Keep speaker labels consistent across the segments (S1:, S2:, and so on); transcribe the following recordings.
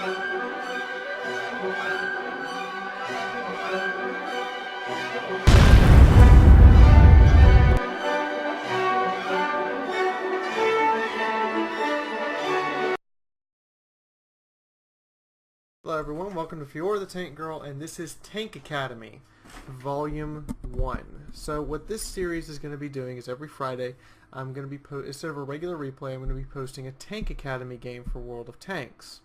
S1: Hello everyone, welcome to Fiaura the Tank Girl, and this is Tank Academy, Volume 1. So what this series is going to be doing is every Friday, I'm going to be, instead of a regular replay, I'm going to be posting a Tank Academy game for World of Tanks.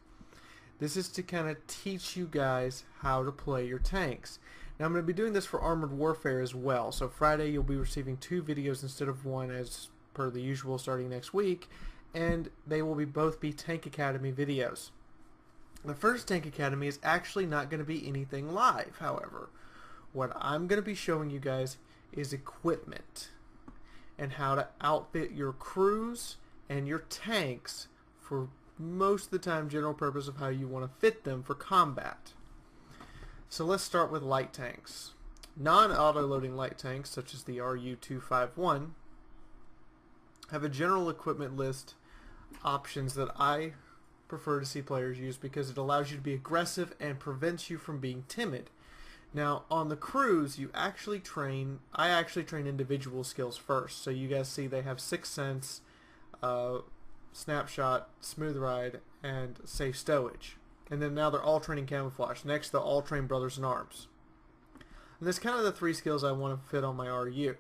S1: This is to kind of teach you guys how to play your tanks. Now I'm going to be doing this for Armored Warfare as well, so Friday you'll be receiving 2 videos instead of 1 as per the usual starting next week, and they will both be Tank Academy videos. The first Tank Academy is actually not going to be anything live, however. What I'm going to be showing you guys is equipment and how to outfit your crews and your tanks for most of the time general purpose of how you want to fit them for combat. So let's start with light tanks. Non-auto-loading light tanks, such as the RU-251, have a general equipment list options that I prefer to see players use because it allows you to be aggressive and prevents you from being timid. Now on the crews I actually train individual skills first. So you guys see they have Sixth Sense, Snapshot, Smooth Ride, and Safe Stowage. And then now they're all training camouflage. Next they'll all train Brothers in Arms. And that's kind of the 3 skills I want to fit on my RU.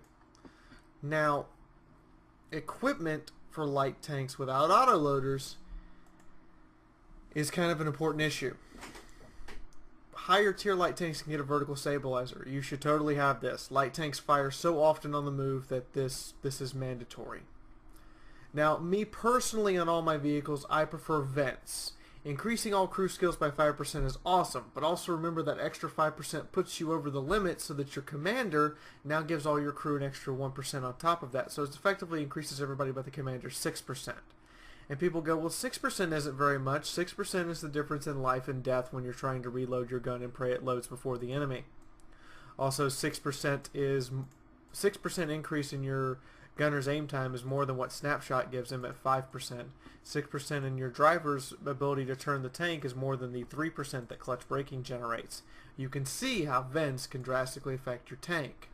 S1: Now equipment for light tanks without autoloaders is kind of an important issue. Higher tier light tanks can get a vertical stabilizer. You should totally have this. Light tanks fire so often on the move that this is mandatory. Now, me personally on all my vehicles, I prefer vents. Increasing all crew skills by 5% is awesome, but also remember that extra 5% puts you over the limit so that your commander now gives all your crew an extra 1% on top of that. So it effectively increases everybody but the commander 6%. And people go, well, 6% isn't very much. 6% is the difference in life and death when you're trying to reload your gun and pray it loads before the enemy. Also, 6% increase in your gunner's aim time is more than what Snapshot gives him at 5%. 6% in your driver's ability to turn the tank is more than the 3% that clutch braking generates. You can see how vents can drastically affect your tank.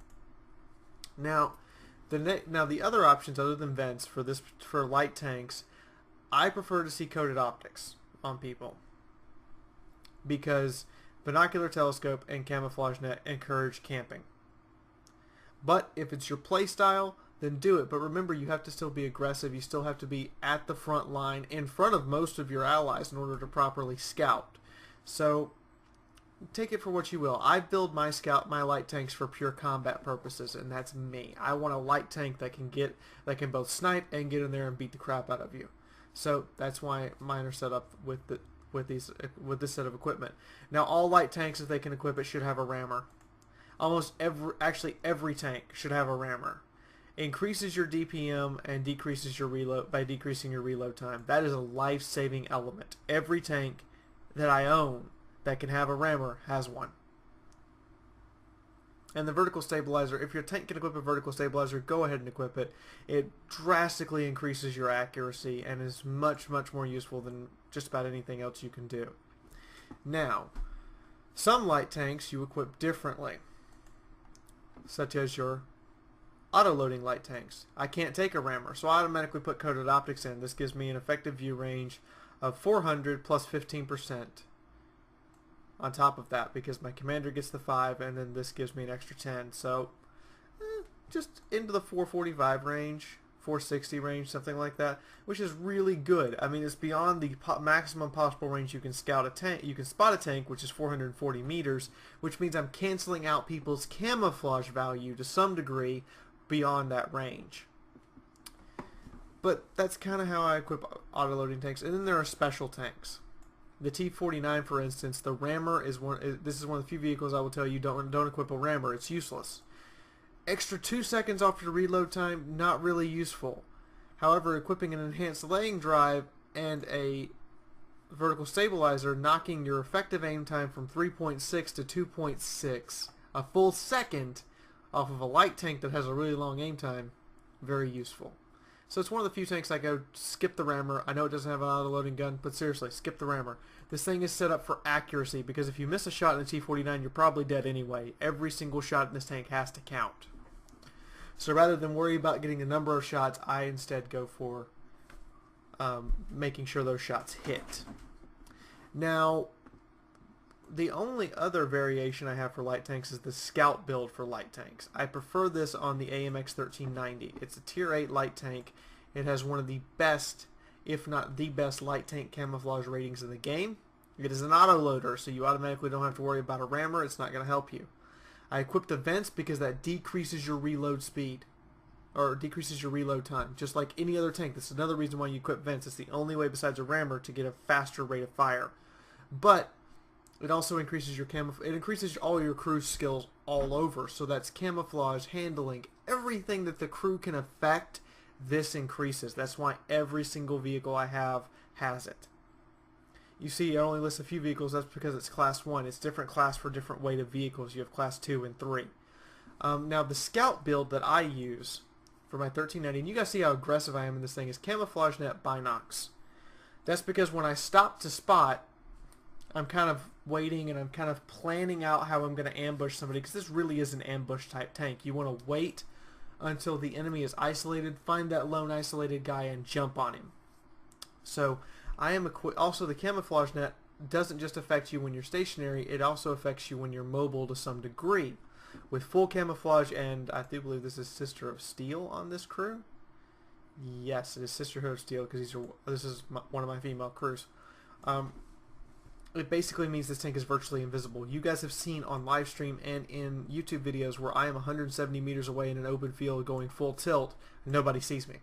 S1: Now, the other options other than vents for light tanks, I prefer to see coated optics on people because binocular telescope and camouflage net encourage camping. But if it's your play style, then do it. But remember, you have to still be aggressive. You still have to be at the front line in front of most of your allies in order to properly scout. So take it for what you will. I build my light tanks for pure combat purposes, and that's me. I want a light tank that can both snipe and get in there and beat the crap out of you. So that's why mine are set up with this set of equipment. Now all light tanks, if they can equip it, should have a rammer. Every tank should have a rammer. Increases your DPM and decreases your reload by decreasing your reload time. That is a life-saving element. Every tank that I own that can have a rammer has one. And the vertical stabilizer, if your tank can equip a vertical stabilizer, go ahead and equip it. It drastically increases your accuracy and is much, much more useful than just about anything else you can do. Now, some light tanks you equip differently, such as your auto-loading light tanks. I can't take a rammer, so I automatically put coated optics in. This gives me an effective view range of 400 plus 15%. On top of that, because my commander gets the 5 and then this gives me an extra 10, so just into the 445 range, 460 range, something like that, which is really good. I mean, it's beyond the maximum possible range you can scout a tank. You can spot a tank, which is 440 meters, which means I'm canceling out people's camouflage value to some degree beyond that range. But that's kind of how I equip auto-loading tanks. And then there are special tanks. The T-49, for instance, the rammer is this is one of the few vehicles I will tell you don't equip a rammer. It's useless. Extra 2 seconds off your reload time, not really useful. However, equipping an enhanced laying drive and a vertical stabilizer, knocking your effective aim time from 3.6 to 2.6, a full second off of a light tank that has a really long aim time, very useful. So it's one of the few tanks I go, skip the rammer. I know it doesn't have an auto-loading gun, but seriously, skip the rammer. This thing is set up for accuracy, because if you miss a shot in the T-49, you're probably dead anyway. Every single shot in this tank has to count. So rather than worry about getting the number of shots, I instead go for making sure those shots hit. Now, the only other variation I have for light tanks is the Scout build for light tanks. I prefer this on the AMX 1390. It's a tier 8 light tank. It has one of the best, if not the best, light tank camouflage ratings in the game. It is an auto-loader, so you automatically don't have to worry about a rammer. It's not going to help you. I equipped the vents because that decreases your reload speed, or decreases your reload time, just like any other tank. This is another reason why you equip vents. It's the only way besides a rammer to get a faster rate of fire. But it also increases your it increases all your crew skills all over. So that's camouflage, handling, everything that the crew can affect, this increases. That's why every single vehicle I have has it. You see, I only list a few vehicles. That's because it's class 1. It's different class for different weight of vehicles. You have class 2 and 3. Now the Scout build that I use for my 1390, and you guys see how aggressive I am in this thing, is camouflage net binocs. That's because when I stop to spot, I'm kind of waiting and I'm kind of planning out how I'm going to ambush somebody, because this really is an ambush type tank. You want to wait until the enemy is isolated, find that lone isolated guy and jump on him. So I am also, the camouflage net doesn't just affect you when you're stationary, it also affects you when you're mobile to some degree. With full camouflage, and I do believe this is Sister of Steel on this crew. Yes, it is Sisterhood of Steel, because this is one of my female crews. It basically means this tank is virtually invisible. You guys have seen on live stream and in YouTube videos where I am 170 meters away in an open field going full tilt and nobody sees me.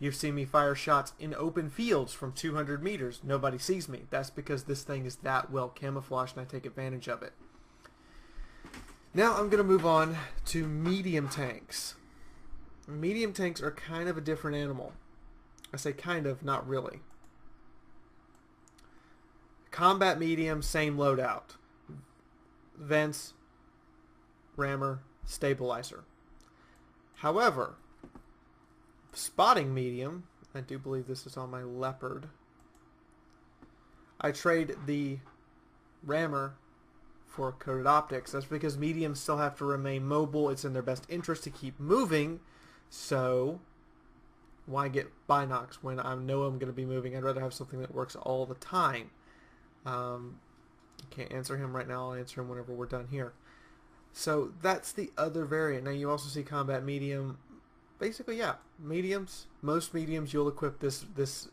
S1: You've seen me fire shots in open fields from 200 meters. Nobody sees me. That's because this thing is that well camouflaged and I take advantage of it. Now I'm going to move on to medium tanks. Medium tanks are kind of a different animal. I say kind of, not really. Combat medium, same loadout. Vents, rammer, stabilizer. However, spotting medium, I do believe this is on my Leopard, I trade the rammer for coated optics. That's because mediums still have to remain mobile. It's in their best interest to keep moving, so why get binocs when I know I'm going to be moving? I'd rather have something that works all the time. I can't answer him right now. I'll answer him whenever we're done here. So that's the other variant. Now you also see combat medium. Basically, yeah, mediums. Most mediums you'll equip this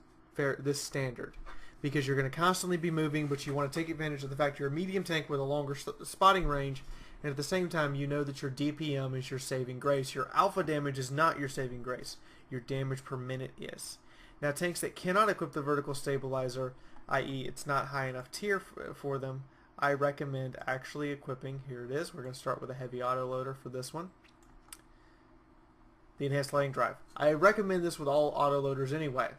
S1: standard, because you're going to constantly be moving, but you want to take advantage of the fact you're a medium tank with a longer spotting range, and at the same time you know that your DPM is your saving grace. Your alpha damage is not your saving grace. Your damage per minute is. Now tanks that cannot equip the vertical stabilizer, i.e. it's not high enough tier for them, I recommend actually equipping, here it is, we're going to start with a heavy autoloader for this one, the enhanced landing drive. I recommend this with all autoloaders anyway.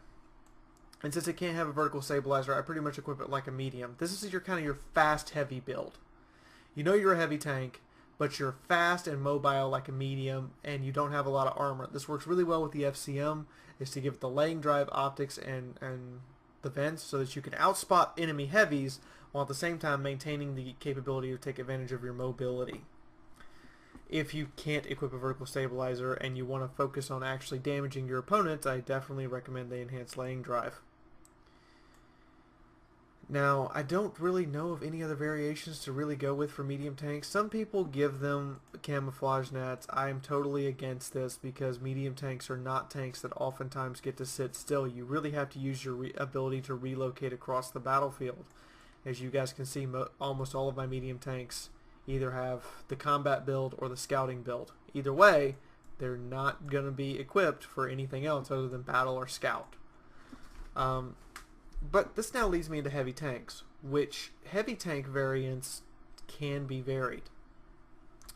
S1: And since it can't have a vertical stabilizer, I pretty much equip it like a medium. This is your kind of your fast heavy build. You know you're a heavy tank, but you're fast and mobile like a medium, and you don't have a lot of armor. This works really well with the FCM, is to give it the landing drive, optics, and the vents, so that you can outspot enemy heavies while at the same time maintaining the capability to take advantage of your mobility. If you can't equip a vertical stabilizer and you want to focus on actually damaging your opponents, I definitely recommend the enhanced landing drive. Now, I don't really know of any other variations to really go with for medium tanks. Some people give them camouflage nets. I am totally against this, because medium tanks are not tanks that oftentimes get to sit still. You really have to use your ability to relocate across the battlefield. As you guys can see, almost all of my medium tanks either have the combat build or the scouting build. Either way, they're not going to be equipped for anything else other than battle or scout. But this now leads me into heavy tanks, which heavy tank variants can be varied.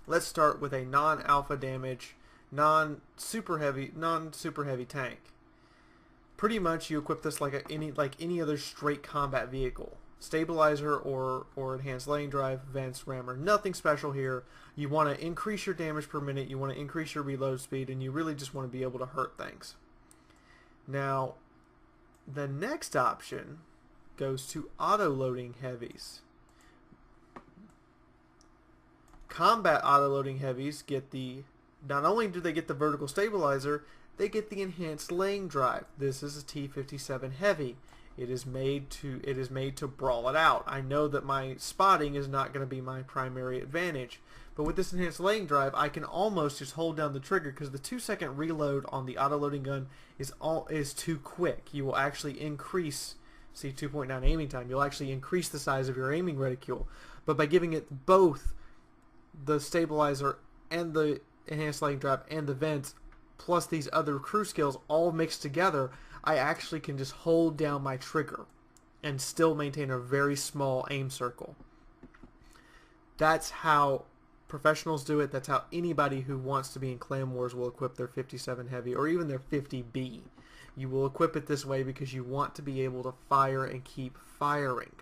S1: Let's start with a non-alpha damage, non-super heavy tank. Pretty much you equip this like any other straight combat vehicle. Stabilizer or enhanced landing drive, vents, rammer. Nothing special here. You want to increase your damage per minute, you want to increase your reload speed, and you really just want to be able to hurt things. Now, the next option goes to auto-loading heavies. Combat auto-loading heavies get the, not only do they get the vertical stabilizer, they get the enhanced laying drive. This is a T-57 heavy. It is made to brawl it out. I know that my spotting is not going to be my primary advantage, but with this enhanced laying drive, I can almost just hold down the trigger because the 2-second reload on the auto-loading gun is too quick. You will actually increase, see 2.9 aiming time, you'll actually increase the size of your aiming reticule. But by giving it both the stabilizer and the enhanced laying drive and the vents, plus these other crew skills all mixed together, I actually can just hold down my trigger and still maintain a very small aim circle. That's how professionals do it. That's how anybody who wants to be in Clan Wars will equip their 57 Heavy or even their 50B. You will equip it this way because you want to be able to fire and keep firing.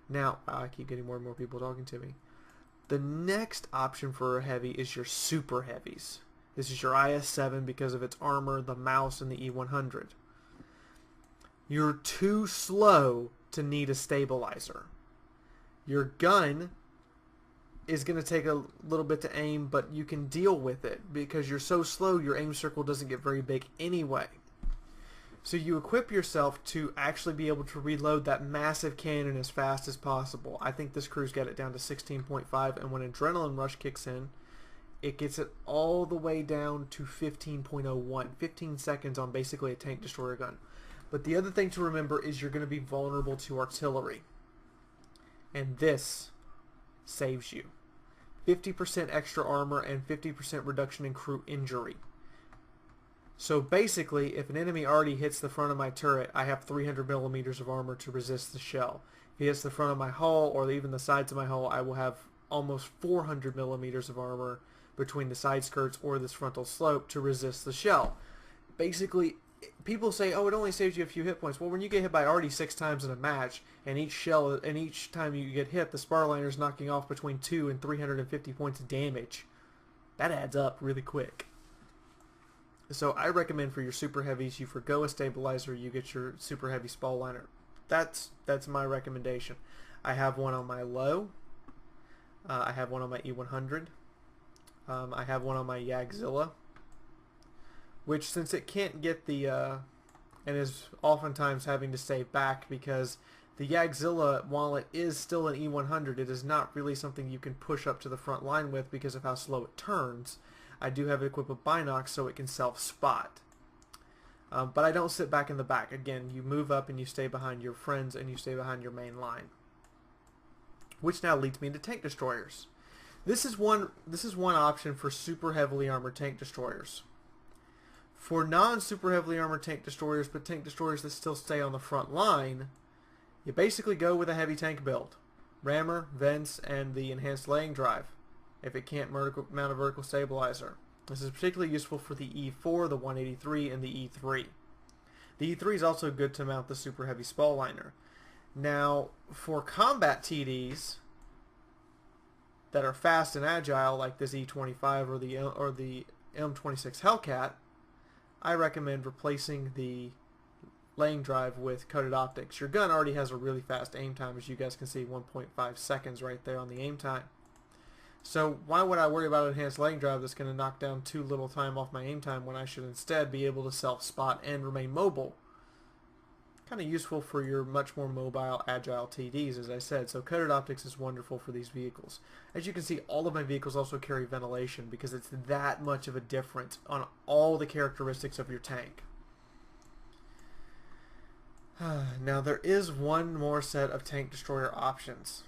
S1: Now, I keep getting more and more people talking to me. The next option for a heavy is your super heavies. This is your IS-7 because of its armor, the mouse, and the E-100. You're too slow to need a stabilizer. Your gun is going to take a little bit to aim, but you can deal with it because you're so slow your aim circle doesn't get very big anyway. So you equip yourself to actually be able to reload that massive cannon as fast as possible. I think this crew's got it down to 16.5, and when Adrenaline Rush kicks in, it gets it all the way down to 15.01, 15 seconds on basically a tank destroyer gun. But the other thing to remember is you're going to be vulnerable to artillery. And this saves you. 50% extra armor and 50% reduction in crew injury. So basically, if an enemy already hits the front of my turret, I have 300 millimeters of armor to resist the shell. If he hits the front of my hull or even the sides of my hull, I will have almost 400 millimeters of armor between the side skirts or this frontal slope to resist the shell. Basically, people say, oh, it only saves you a few hit points. Well, when you get hit by already 6 times in a match, and each time you get hit, the spar liner is knocking off between 2 and 350 points of damage. That adds up really quick. So I recommend for your super heavies, you forgo a stabilizer, you get your super heavy spar liner. That's my recommendation. I have one on my low. I have one on my E100. I have one on my Yagzilla, which, since it can't get the and is oftentimes having to stay back because the Yagzilla, while it is still an E100, it is not really something you can push up to the front line with because of how slow it turns. I do have it equipped with binocs so it can self-spot. But I don't sit back in the back. Again, you move up and you stay behind your friends and you stay behind your main line. Which now leads me into tank destroyers. This is one option for super heavily armored tank destroyers. For non-super heavily armored tank destroyers, but tank destroyers that still stay on the front line, you basically go with a heavy tank build. Rammer, vents, and the enhanced laying drive, if it can't mount a vertical stabilizer. This is particularly useful for the E4, the 183, and the E3. The E3 is also good to mount the super heavy spall liner. Now, for combat TDs that are fast and agile, like this E25 or the M26 Hellcat, I recommend replacing the laying drive with coated optics. Your gun already has a really fast aim time, as you guys can see, 1.5 seconds right there on the aim time. So why would I worry about an enhanced laying drive that's going to knock down too little time off my aim time when I should instead be able to self-spot and remain mobile? Kind of useful for your much more mobile, agile TDs, as I said. So coated optics is wonderful for these vehicles. As you can see, all of my vehicles also carry ventilation because it's that much of a difference on all the characteristics of your tank. Now there is one more set of tank destroyer options,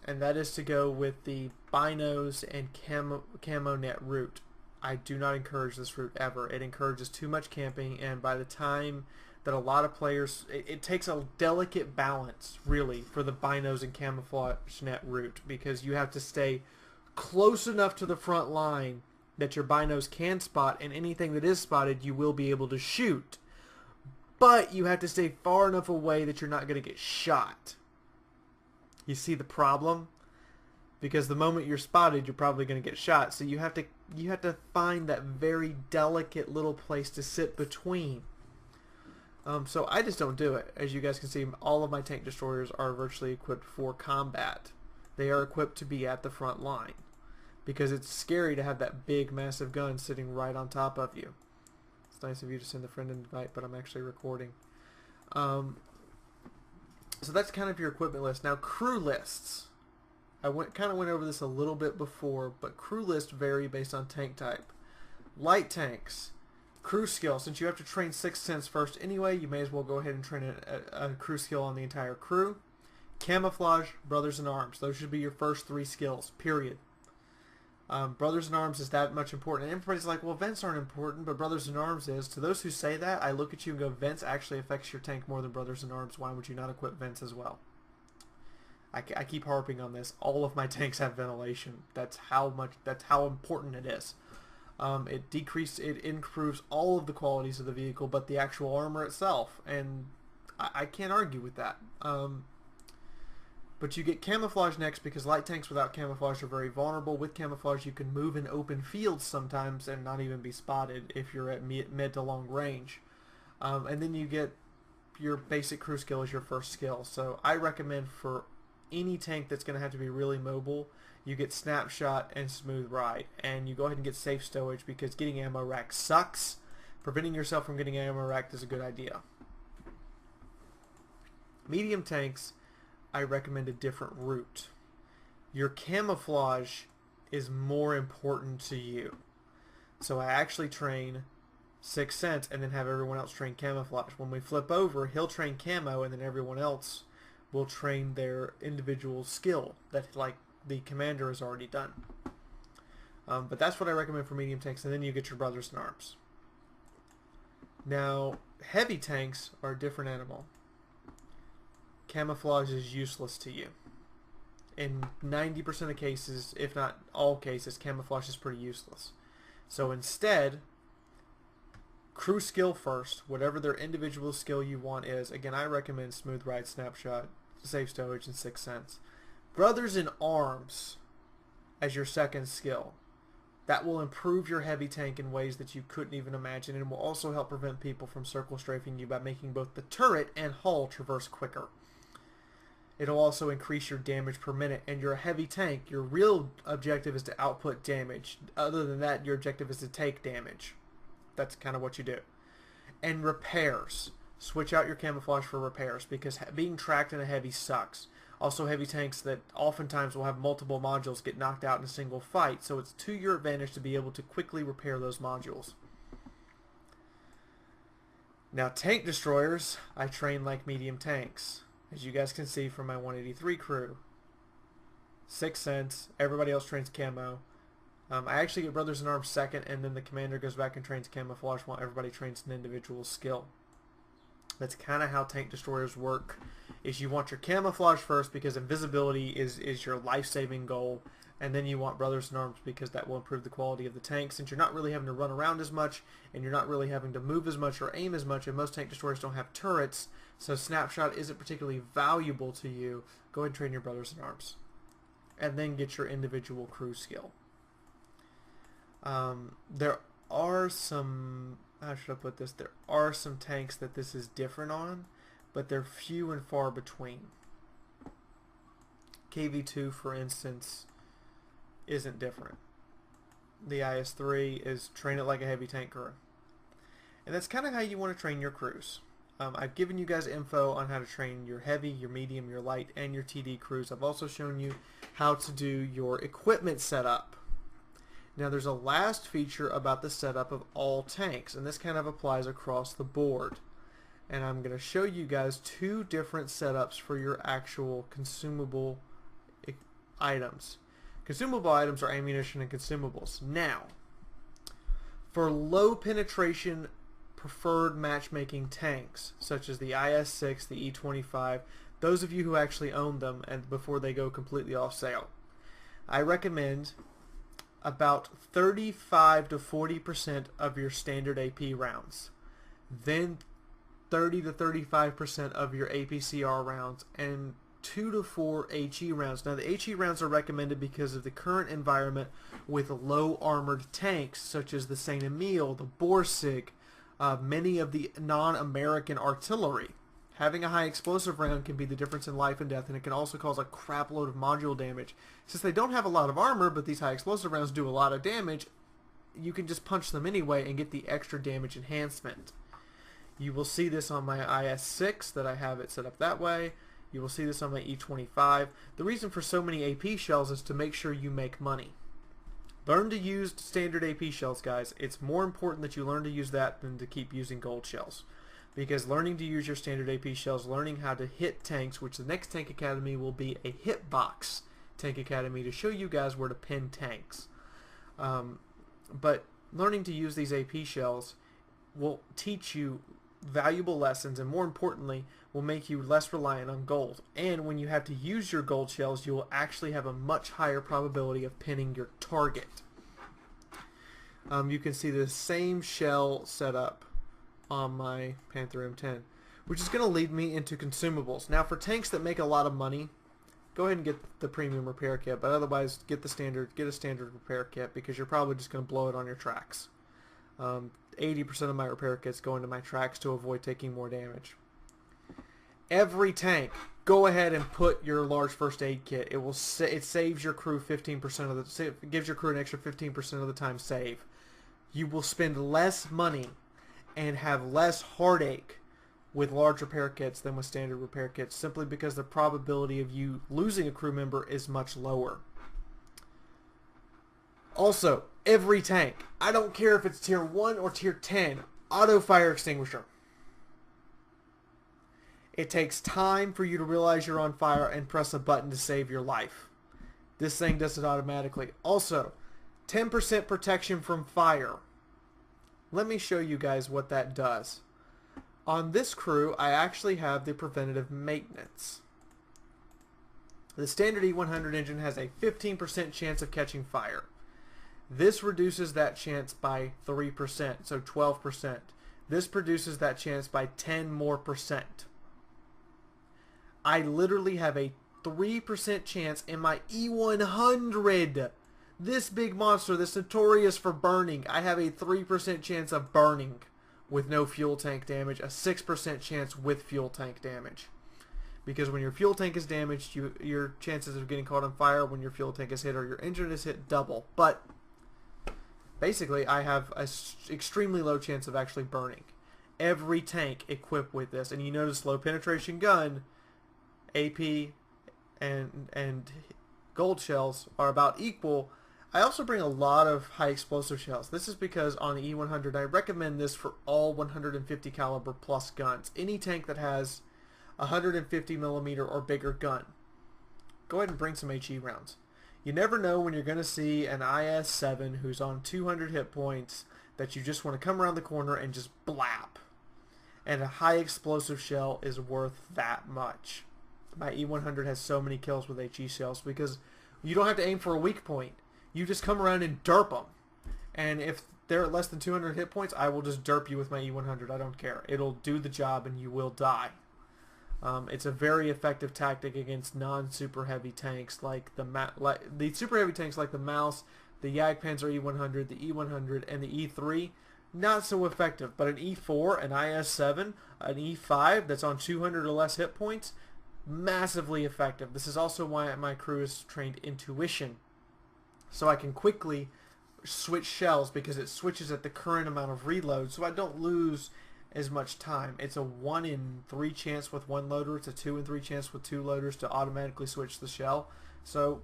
S1: and that is to go with the binos and camo net route. I do not encourage this route ever. It encourages too much camping, and by the time that a lot of players, it takes a delicate balance really for the binos and camouflage net route, because you have to stay close enough to the front line that your binos can spot, and anything that is spotted you will be able to shoot. But you have to stay far enough away that you're not going to get shot. You see the problem? Because the moment you're spotted, you're probably going to get shot. So you have to find that very delicate little place to sit between. So I just don't do it. As you guys can see, all of my tank destroyers are virtually equipped for combat. They are equipped to be at the front line, because it's scary to have that big massive gun sitting right on top of you. It's nice of you to send the friend invite, but I'm actually recording. So that's kind of your equipment list. Now, crew lists. I kind of went over this a little bit before, but crew lists vary based on tank type. Light tanks, crew skill. Since you have to train 6th Sense first anyway, you may as well go ahead and train a crew skill on the entire crew. Camouflage, Brothers in Arms. Those should be your first 3 skills, period. Brothers in Arms is that much important. And everybody's like, well, vents aren't important, but Brothers in Arms is. To those who say that, I look at you and go, vents actually affects your tank more than Brothers in Arms. Why would you not equip vents as well? I keep harping on this. All of my tanks have ventilation. That's how important it is. It improves all of the qualities of the vehicle, but the actual armor itself, and I can't argue with that. But you get camouflage next, because light tanks without camouflage are very vulnerable. With camouflage, you can move in open fields sometimes and not even be spotted if you're at mid to long range. And then you get your basic crew skill as your first skill. So I recommend for any tank that's going to have to be really mobile, you get Snapshot and Smooth Ride, and you go ahead and get Safe Stowage, because getting ammo rack sucks. Preventing yourself from getting ammo racked is a good idea. Medium tanks, I recommend a different route. Your camouflage is more important to you. So I actually train 6th Sense and then have everyone else train camouflage. When we flip over, he'll train camo, and then everyone else will train their individual skill that, like, the commander has already done. But that's what I recommend for medium tanks, and then you get your Brothers in Arms. Now, heavy tanks are a different animal. Camouflage is useless to you. In 90% of cases, if not all cases, camouflage is pretty useless. So instead, crew skill first, whatever their individual skill you want is. Again, I recommend Smooth Ride, Snapshot, Safe Stowage, and 6th Sense. Brothers in Arms as your second skill. That will improve your heavy tank in ways that you couldn't even imagine, and will also help prevent people from circle strafing you by making both the turret and hull traverse quicker. It'll also increase your damage per minute, and you're a heavy tank. Your real objective is to output damage. Other than that, your objective is to take damage. That's kind of what you do. And repairs. Switch out your camouflage for repairs, because being tracked in a heavy sucks. Also, heavy tanks that oftentimes will have multiple modules get knocked out in a single fight, so it's to your advantage to be able to quickly repair those modules. Now, tank destroyers, I train like medium tanks. As you guys can see from my 183 crew. 6th Sense, everybody else trains camo. I actually get Brothers in Arms second, and then the commander goes back and trains camouflage while everybody trains an individual skill. That's kind of how tank destroyers work. Is you want your camouflage first, because invisibility is your life-saving goal, and then you want Brothers in Arms because that will improve the quality of the tank, since you're not really having to run around as much, and you're not really having to move as much or aim as much, and most tank destroyers don't have turrets, so Snapshot isn't particularly valuable to you. Go ahead and train your Brothers in Arms, and then get your individual crew skill. There are some, how should I put this, there are some tanks that this is different on, but they're few and far between. KV2, for instance, isn't different. The IS-3 is train it like a heavy tank crew. And that's kind of how you want to train your crews. I've given you guys info on how to train your heavy, your medium, your light, and your TD crews. I've also shown you how to do your equipment setup. Now, there's a last feature about the setup of all tanks, and this kind of applies across the board. And I'm going to show you guys 2 different setups for your actual consumable items. Consumable items are ammunition and consumables. Now, for low penetration preferred matchmaking tanks, such as the IS-6, the E-25, those of you who actually own them and before they go completely off sale, I recommend about 35 to 40% of your standard AP rounds, then 30 to 35% of your APCR rounds, and 2 to 4 HE rounds. Now, the HE rounds are recommended because of the current environment with low armored tanks, such as the St. Emile, the Borsig, many of the non-American artillery. Having a high explosive round can be the difference in life and death, and it can also cause a crap load of module damage. Since they don't have a lot of armor, but these high explosive rounds do a lot of damage, you can just punch them anyway and get the extra damage enhancement. You will see this on my IS-6 that I have it set up that way. You will see this on my E-25. The reason for so many AP shells is to make sure you make money. Learn to use standard AP shells, guys. It's more important that you learn to use that than to keep using gold shells. Because learning to use your standard AP shells, learning how to hit tanks, which the next Tank Academy will be a hitbox Tank Academy to show you guys where to pin tanks. But learning to use these AP shells will teach you valuable lessons, and more importantly, will make you less reliant on gold. And when you have to use your gold shells, you will actually have a much higher probability of pinning your target. You can see the same shell set up on my Panther M10, which is going to lead me into consumables. Now, for tanks that make a lot of money, go ahead and get the premium repair kit, but otherwise get a standard repair kit, because you're probably just going to blow it on your tracks. 80% of my repair kits go into my tracks to avoid taking more damage. Every tank, go ahead and put your large first aid kit. It saves your crew 15% of the, it gives your crew an extra 15% of the time save. You will spend less money and have less heartache with large repair kits than with standard repair kits, simply because the probability of you losing a crew member is much lower. Also, every tank, I don't care if it's tier 1 or tier 10, auto fire extinguisher. It takes time for you to realize you're on fire and press a button to save your life. This thing does it automatically. Also, 10% protection from fire. Let me show you guys what that does. On this crew, I actually have the preventative maintenance. The standard E100 engine has a 15% chance of catching fire. This reduces that chance by 3%, so 12%. This reduces that chance by 10 more percent. I literally have a 3% chance in my E100. This big monster that's notorious for burning, I have a 3% chance of burning with no fuel tank damage, a 6% chance with fuel tank damage. Because when your fuel tank is damaged, your chances of getting caught on fire when your fuel tank is hit or your engine is hit double. But basically, I have an extremely low chance of actually burning. Every tank equipped with this, and you notice low penetration gun, AP, and gold shells are about equal. I also bring a lot of high explosive shells. This is because on the E100, I recommend this for all 150 caliber plus guns. Any tank that has 150 millimeter or bigger gun, go ahead and bring some HE rounds. You never know when you're going to see an IS-7 who's on 200 hit points that you just want to come around the corner and just blap. And a high explosive shell is worth that much. My E100 has so many kills with HE shells because you don't have to aim for a weak point. You just come around and derp them. And if they're at less than 200 hit points, I will just derp you with my E100. I don't care. It'll do the job and you will die. It's a very effective tactic against non-super heavy tanks like the super heavy tanks like the Mouse, the Jagdpanzer E100, the E100, and the E3. Not so effective, but an E4, an IS-7, an E5 that's on 200 or less hit points, massively effective. This is also why my crew is trained intuition, so I can quickly switch shells because it switches at the current amount of reload, so I don't lose as much time. It's a 1 in 3 chance with one loader. It's a 2 in 3 chance with 2 loaders to automatically switch the shell. So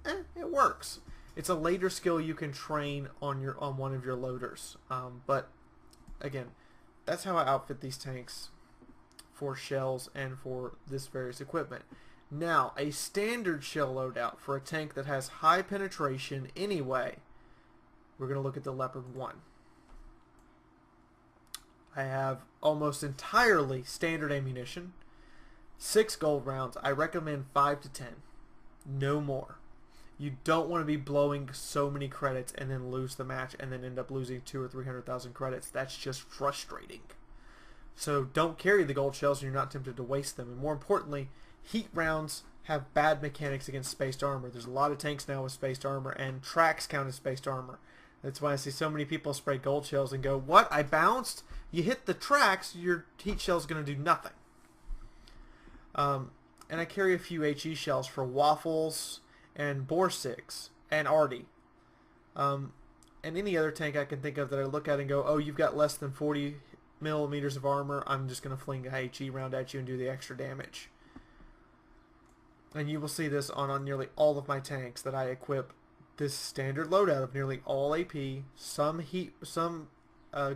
S1: it works. It's a later skill you can train on one of your loaders. But again, that's how I outfit these tanks for shells and for this various equipment. Now, a standard shell loadout for a tank that has high penetration anyway, we're going to look at the Leopard 1. I have almost entirely standard ammunition, 6 gold rounds. I recommend 5 to 10, no more. You don't want to be blowing so many credits and then lose the match and then end up losing 200,000 or 300,000 credits. That's just frustrating. So don't carry the gold shells and you're not tempted to waste them. And more importantly, heat rounds have bad mechanics against spaced armor. There's a lot of tanks now with spaced armor, and tracks count as spaced armor. That's why I see so many people spray gold shells and go, what? I bounced? You hit the tracks, your heat shell's going to do nothing. And I carry a few HE shells for waffles and boresigs and arty. And any other tank I can think of that I look at and go, oh, you've got less than 40 millimeters of armor, I'm just going to fling a HE round at you and do the extra damage. And you will see this on nearly all of my tanks that I equip this standard loadout of nearly all AP, some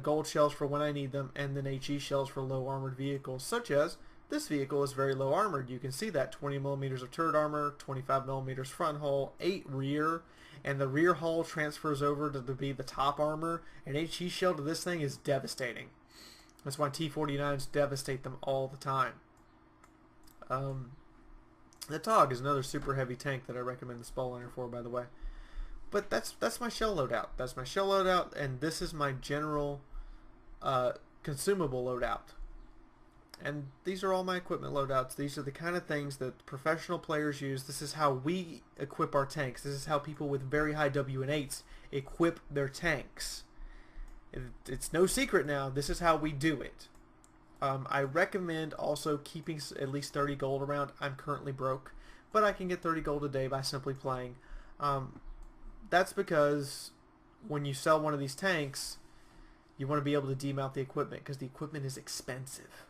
S1: gold shells for when I need them, and then HE shells for low armored vehicles, such as this vehicle is very low armored. You can see that 20 millimeters of turret armor, 25 millimeters front hull, 8 rear, and the rear hull transfers over to be the top armor. An HE shell to this thing is devastating. That's why T-49s devastate them all the time. The TOG is another super heavy tank that I recommend the Spaliner for, by the way. But that's my shell loadout. That's my shell loadout, and this is my general consumable loadout. And these are all my equipment loadouts. These are the kind of things that professional players use. This is how we equip our tanks. This is how people with very high WN8s equip their tanks. It's no secret now. This is how we do it. I recommend also keeping at least 30 gold around. I'm currently broke, but I can get 30 gold a day by simply playing. That's because when you sell one of these tanks, you want to be able to demount the equipment because the equipment is expensive.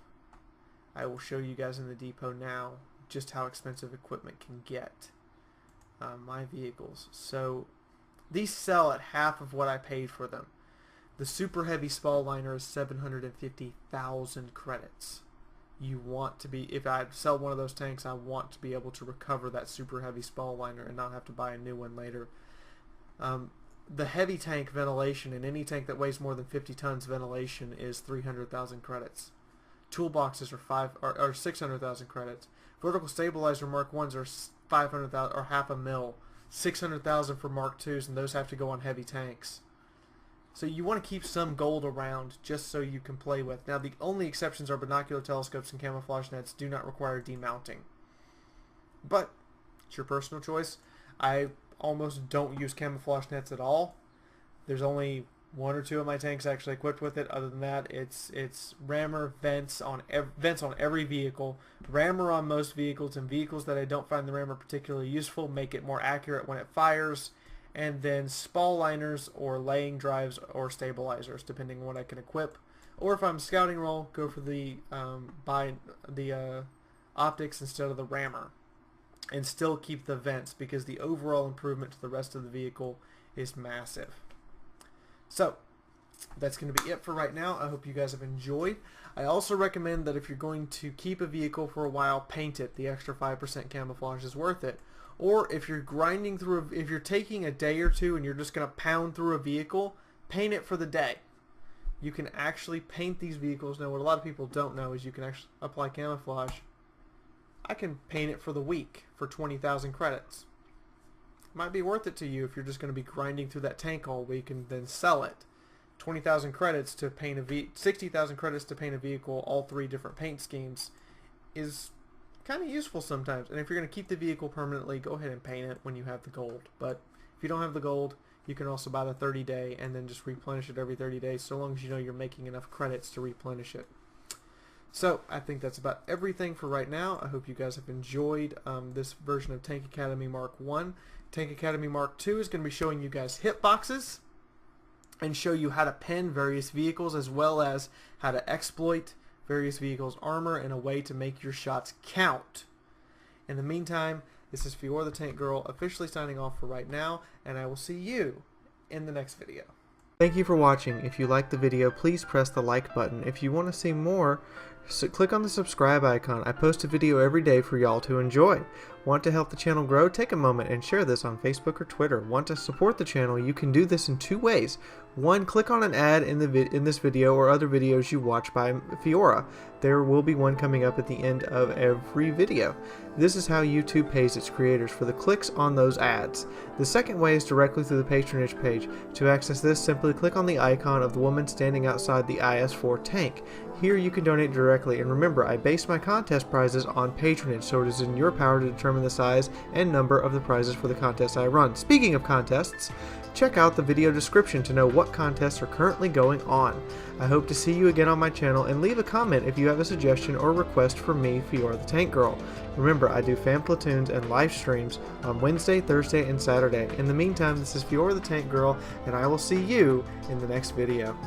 S1: I will show you guys in the depot now just how expensive equipment can get. My vehicles. So these sell at half of what I paid for them. The super heavy Spaliner is 750,000 credits. You want to be, if I sell one of those tanks, I want to be able to recover that super heavy Spaliner and not have to buy a new one later. The heavy tank ventilation in any tank that weighs more than 50 tons ventilation is 300,000 credits. Toolboxes are 600,000 credits. Vertical stabilizer Mark 1s are 500,000 or half a mil. 600,000 for Mark 2s, and those have to go on heavy tanks. So you want to keep some gold around just so you can play with. Now the only exceptions are binocular telescopes and camouflage nets do not require demounting. But it's your personal choice. I almost don't use camouflage nets at all. There's only 1 or 2 of my tanks actually equipped with it. Other than that, it's rammer vents on every vehicle. Rammer on most vehicles, and vehicles that I don't find the rammer particularly useful make it more accurate when it fires. And then Spalliners or laying drives or stabilizers, depending on what I can equip. Or if I'm scouting roll, go for the optics instead of the rammer, and still keep the vents because the overall improvement to the rest of the vehicle is massive. So that's going to be it for right now. I hope you guys have enjoyed. I also recommend that if you're going to keep a vehicle for a while, paint it. The extra 5% camouflage is worth it. Or if you're grinding through, if you're taking a day or two and you're just going to pound through a vehicle, paint it for the day. You can actually paint these vehicles. Now what a lot of people don't know is you can actually apply camouflage. I can paint it for the week for 20,000 credits. Might be worth it to you if you're just going to be grinding through that tank all week and then sell it. 20,000 credits to paint a 60,000 credits to paint a vehicle, all 3 different paint schemes, is kind of useful sometimes. And if you're going to keep the vehicle permanently, go ahead and paint it when you have the gold. But if you don't have the gold, you can also buy the 30-day and then just replenish it every 30 days, so long as you know you're making enough credits to replenish it. So I think that's about everything for right now. I hope you guys have enjoyed this version of Tank Academy Mark 1. Tank Academy Mark 2 is going to be showing you guys hitboxes and show you how to pen various vehicles, as well as how to exploit various vehicles' armor in a way to make your shots count. In the meantime, this is Fiaura the Tank Girl officially signing off for right now, and I will see you in the next video. Thank you for watching. If you liked the video, please press the like button. If you want to see more, click on the subscribe icon. I post a video every day for y'all to enjoy. Want to help the channel grow? Take a moment and share this on Facebook or Twitter. Want to support the channel? You can do this in 2 ways. 1, click on an ad in this video or other videos you watch by Fiaura. There will be one coming up at the end of every video. This is how YouTube pays its creators for the clicks on those ads. The second way is directly through the patronage page. To access this, simply click on the icon of the woman standing outside the IS-4 tank. Here you can donate directly, and remember, I base my contest prizes on patronage, so it is in your power to determine determine the size and number of the prizes for the contests I run. Speaking of contests, check out the video description to know what contests are currently going on. I hope to see you again on my channel, and leave a comment if you have a suggestion or request for me, Fiaura the Tank Girl. Remember, I do fan platoons and live streams on Wednesday, Thursday, and Saturday. In the meantime, this is Fiaura the Tank Girl, and I will see you in the next video.